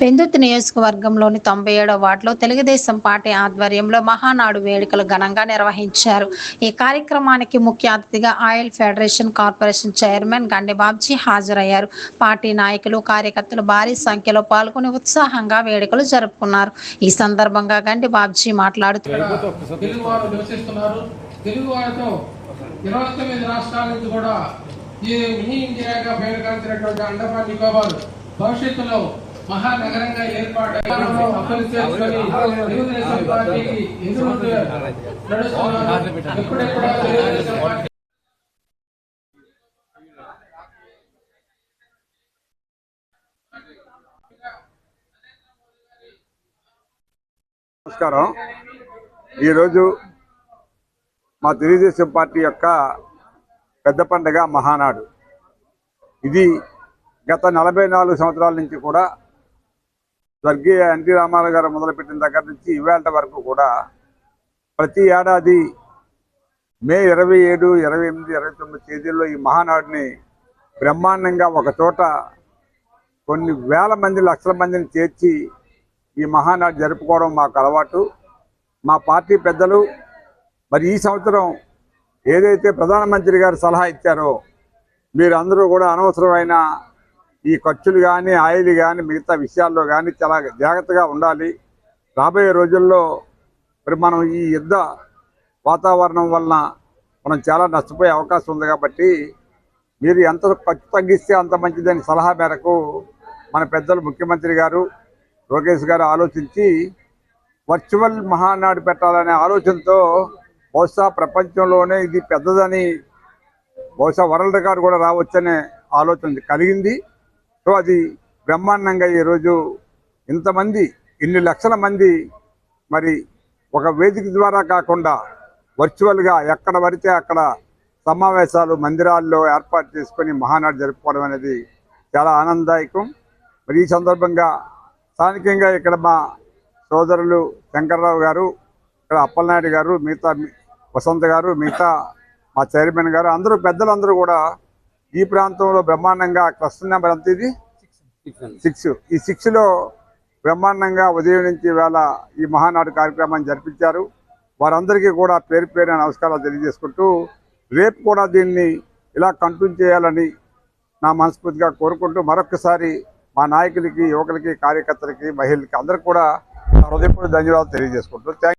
పెందుర్తి నియోజకవర్గంలోని 97వ వార్డులో తెలుగుదేశం పార్టీ ఆధ్వర్యంలో మహానాడు వేడుకలు ఘనంగా నిర్వహించారు. ఈ కార్యక్రమానికి ముఖ్య అతిథిగా ఆయిల్ ఫెడరేషన్ కార్పొరేషన్ చైర్మన్ గండి బాబ్జీ హాజరయ్యారు. పార్టీ నాయకులు, కార్యకర్తలు భారీ సంఖ్యలో పాల్గొని ఉత్సాహంగా వేడుకలు జరుపుకున్నారు. ఈ సందర్భంగా గండి బాబ్జీ మాట్లాడుతూ భవిష్యత్తులో మహానగరంగా ఏర్పాటు నమస్కారం. ఈరోజు మా తెలుగుదేశం పార్టీ యొక్క పెద్ద పండుగ మహానాడు. ఇది గత 44 సంవత్సరాల నుంచి కూడా స్వర్గీయ ఎన్టీ రామారావు గారు మొదలుపెట్టిన దగ్గర నుంచి ఇవాళ వరకు కూడా ప్రతి ఏడాది మే 27, 28, 29 తేదీల్లో ఈ మహానాడుని బ్రహ్మాండంగా ఒక చోట కొన్ని వేల మంది, లక్షల మందిని చేర్చి ఈ మహానాడు జరుపుకోవడం మాకు అలవాటు. మా పార్టీ పెద్దలు మరి ఈ సంవత్సరం ఏదైతే ప్రధానమంత్రి గారు సలహా ఇచ్చారో మీరందరూ కూడా అనవసరమైన ఈ ఖర్చులు కానీ, ఆయిల్ కానీ, మిగతా విషయాల్లో కానీ చాలా జాగ్రత్తగా ఉండాలి. రాబోయే రోజుల్లో మరి మనం ఈ యుద్ధ వాతావరణం వలన మనం చాలా నష్టపోయే అవకాశం ఉంది. కాబట్టి మీరు ఎంత ఖర్చు తగ్గిస్తే అంత మంచిదని సలహా మేరకు మన పెద్దలు ముఖ్యమంత్రి గారు, లోకేష్ గారు ఆలోచించి వర్చువల్ మహానాడు పెట్టాలనే ఆలోచనతో బహుశా ప్రపంచంలోనే ఇది పెద్దదని, బహుశా వరల్డ్ రికార్డు కూడా రావచ్చనే ఆలోచన కలిగింది. సో అది బ్రహ్మాండంగా ఈరోజు ఇంతమంది, ఇన్ని లక్షల మంది మరి ఒక వేదిక ద్వారా కాకుండా వర్చువల్గా ఎక్కడ పడితే అక్కడ సమావేశాలు మందిరాల్లో ఏర్పాటు చేసుకొని మహానాడు జరుపుకోవడం అనేది చాలా ఆనందదాయకం. మరి ఈ సందర్భంగా స్థానికంగా ఇక్కడ మా సోదరులు శంకర్రావు గారు, ఇక్కడ అప్పలనాయుడు గారు, మిగతా వసంత్ గారు, మిగతా మా చైర్మన్ గారు, అందరూ పెద్దలందరూ కూడా ఈ ప్రాంతంలో బ్రహ్మాండంగా క్లస్టర్ నెంబర్ ఎంత ఇది 6, ఈ 6లో బ్రహ్మాండంగా ఉదయం నుంచి వేళ ఈ మహానాడు కార్యక్రమాన్ని జరిపించారు. వారందరికీ కూడా పేరు పేరున నమస్కారాలు తెలియజేసుకుంటూ రేపు కూడా దీన్ని ఇలా కంటిన్యూ చేయాలని నా మనస్ఫూర్తిగా కోరుకుంటూ మరొకసారి మా నాయకులకి, యువకులకి, కార్యకర్తలకి, మహిళలకి అందరికీ కూడా హృదయపూర్వక ధన్యవాదాలు తెలియజేసుకుంటూ